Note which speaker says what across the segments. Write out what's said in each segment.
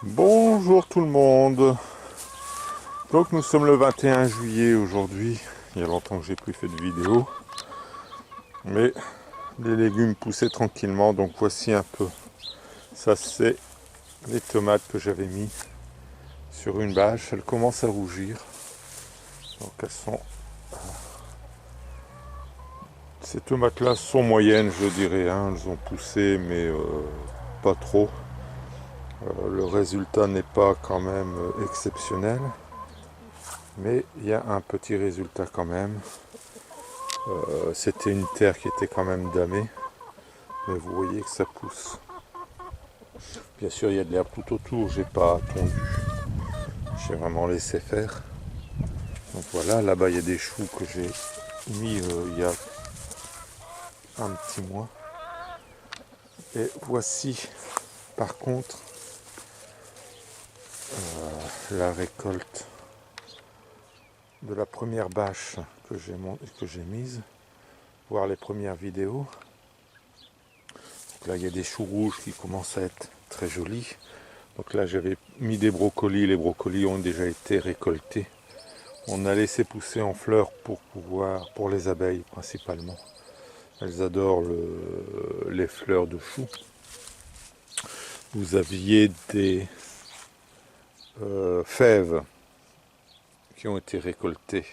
Speaker 1: Bonjour tout le monde. Donc nous sommes le 21 juillet aujourd'hui. Il y a longtemps que j'ai plus fait de vidéo. Mais les légumes poussaient tranquillement. Donc voici un peu. Ça c'est les tomates que j'avais mis sur une bâche. Elles commencent à rougir. Donc elles sont... Ces tomates là sont moyennes je dirais. Hein. Elles ont poussé mais pas trop. Le résultat n'est pas quand même exceptionnel. Mais il y a un petit résultat quand même. C'était une terre qui était quand même damée. Mais vous voyez que ça pousse. Bien sûr, il y a de l'herbe tout autour. J'ai pas tondu. J'ai vraiment laissé faire. Donc voilà, là-bas il y a des choux que j'ai mis il y a un petit mois. Et voici par contre la récolte de la première bâche que j'ai mise. Voir les premières vidéos. Donc là il y a des choux rouges qui commencent à être très jolis. Donc là j'avais mis des brocolis. Les brocolis ont déjà été récoltés. On a laissé pousser en fleurs pour les abeilles principalement. Elles adorent les fleurs de choux. Vous aviez des fèves qui ont été récoltées.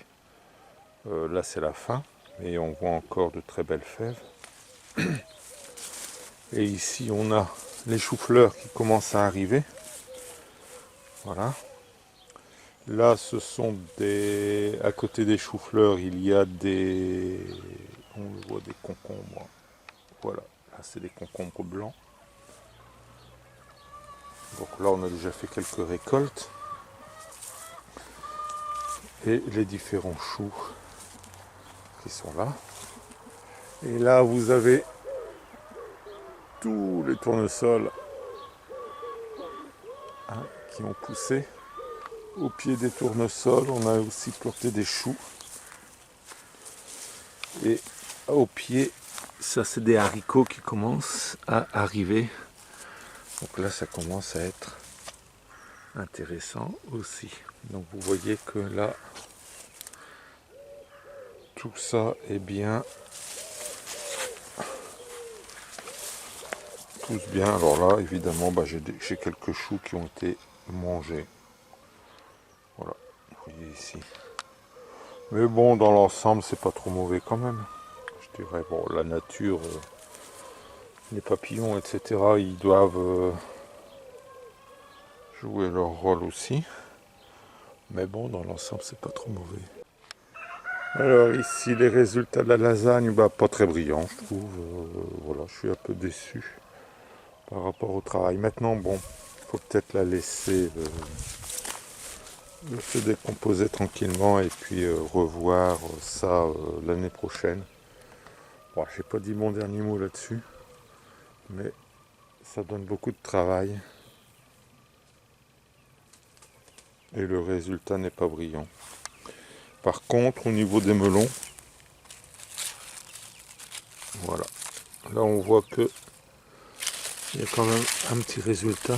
Speaker 1: Là c'est la fin, mais on voit encore de très belles fèves. Et ici on a les choux-fleurs qui commencent à arriver. Voilà. Là ce sont des... À côté des choux-fleurs il y a des... On voit des concombres. Voilà, là c'est des concombres blancs. Donc là on a déjà fait quelques récoltes. Et les différents choux qui sont là. Et là vous avez tous les tournesols qui ont poussé. Au pied des tournesols, on a aussi planté des choux. Et au pied, ça c'est des haricots qui commencent à arriver. Donc là ça commence à être intéressant aussi. Donc vous voyez que là, tout ça est bien. Pousse bien. Alors là, évidemment, j'ai quelques choux qui ont été mangés. Voilà, vous voyez ici. Mais bon, dans l'ensemble, c'est pas trop mauvais quand même. Je dirais, bon, la nature, les papillons, etc., ils doivent jouer leur rôle aussi. Mais bon, dans l'ensemble, c'est pas trop mauvais. Alors ici, les résultats de la lasagne, bah, pas très brillants, je trouve. Voilà, je suis un peu déçu par rapport au travail. Maintenant, bon, il faut peut-être la laisser se décomposer tranquillement et puis revoir ça l'année prochaine. Bon, j'ai pas dit mon dernier mot là-dessus, mais ça donne beaucoup de travail et le résultat n'est pas brillant. Par contre, au niveau des melons, voilà, là on voit que il y a quand même un petit résultat.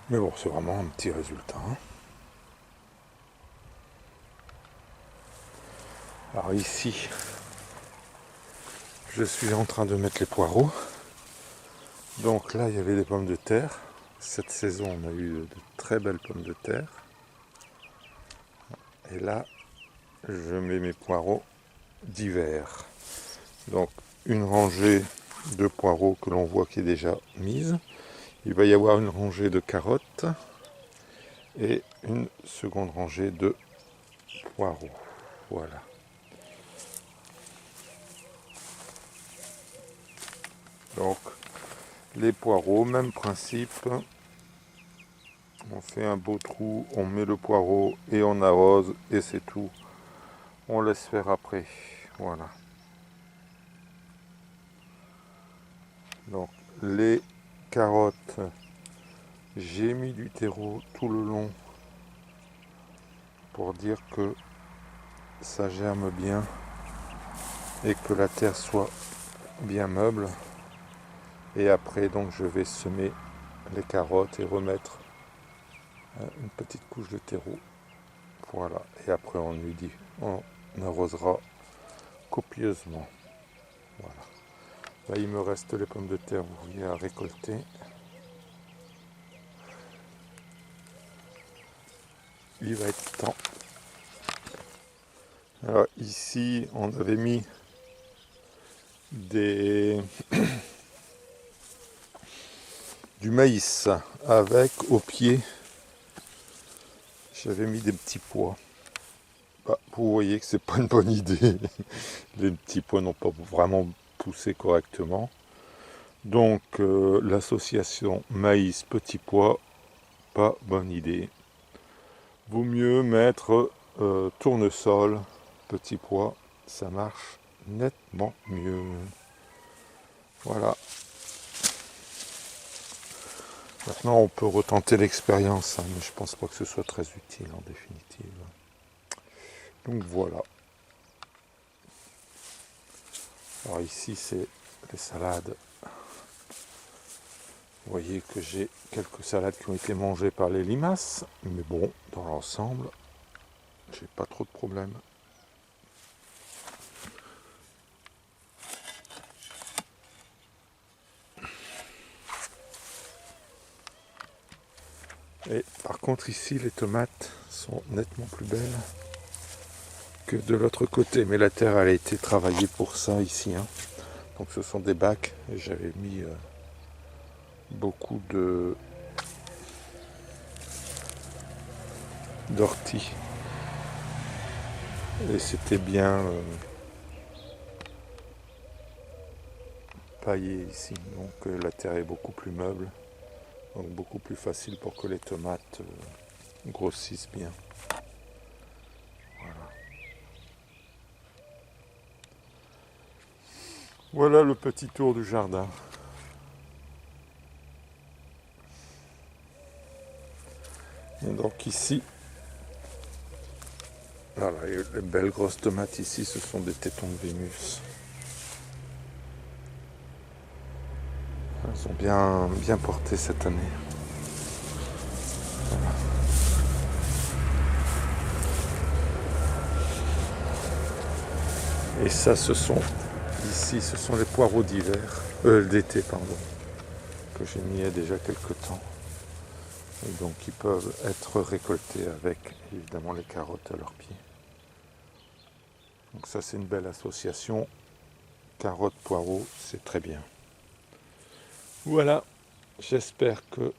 Speaker 1: Mais bon, c'est vraiment un petit résultat. Hein. Alors ici, je suis en train de mettre les poireaux. Donc là, il y avait des pommes de terre. Cette saison, on a eu de très belles pommes de terre. Et là, je mets mes poireaux d'hiver. Donc, une rangée de poireaux que l'on voit qui est déjà mise. Il va y avoir une rangée de carottes et une seconde rangée de poireaux. Voilà. Donc, les poireaux, même principe. On fait un beau trou, on met le poireau et on arrose et c'est tout. On laisse faire après. Voilà. Donc les carottes, j'ai mis du terreau tout le long pour dire que ça germe bien et que la terre soit bien meuble. Et après donc je vais semer les carottes et remettre une petite couche de terreau. Voilà, et après on arrosera copieusement. Voilà. Là il me reste les pommes de terre ouvriers à récolter. Il va être temps. Alors ici on avait mis du maïs avec au pied, j'avais mis des petits pois. Bah, vous voyez que c'est pas une bonne idée. Les petits pois n'ont pas vraiment poussé correctement. Donc l'association maïs petit pois, pas bonne idée. Vaut mieux mettre tournesol petit pois, ça marche nettement mieux. Voilà. Maintenant on peut retenter l'expérience, hein, mais je pense pas que ce soit très utile en définitive. Donc voilà. Alors ici c'est les salades. Vous voyez que j'ai quelques salades qui ont été mangées par les limaces, mais bon, dans l'ensemble, j'ai pas trop de problèmes. Et par contre ici les tomates sont nettement plus belles que de l'autre côté, mais la terre elle a été travaillée pour ça ici, hein. Donc ce sont des bacs et j'avais mis beaucoup d'orties et c'était bien paillé ici, donc la terre est beaucoup plus meuble, donc beaucoup plus facile pour que les tomates grossissent bien. Voilà le petit tour du jardin. Et donc ici, voilà, les belles grosses tomates ici, ce sont des tétons de Vénus. Elles ont bien porté cette année. Voilà. Et ça, ici, ce sont les poireaux d'hiver, d'été, pardon, que j'ai mis il y a déjà quelques temps. Et donc, ils peuvent être récoltés avec, évidemment, les carottes à leurs pieds. Donc ça, c'est une belle association. Carottes, poireaux, c'est très bien. Voilà, j'espère que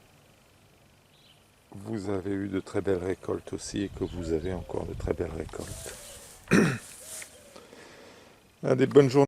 Speaker 1: vous avez eu de très belles récoltes aussi et que vous avez encore de très belles récoltes. Allez, bonne journée.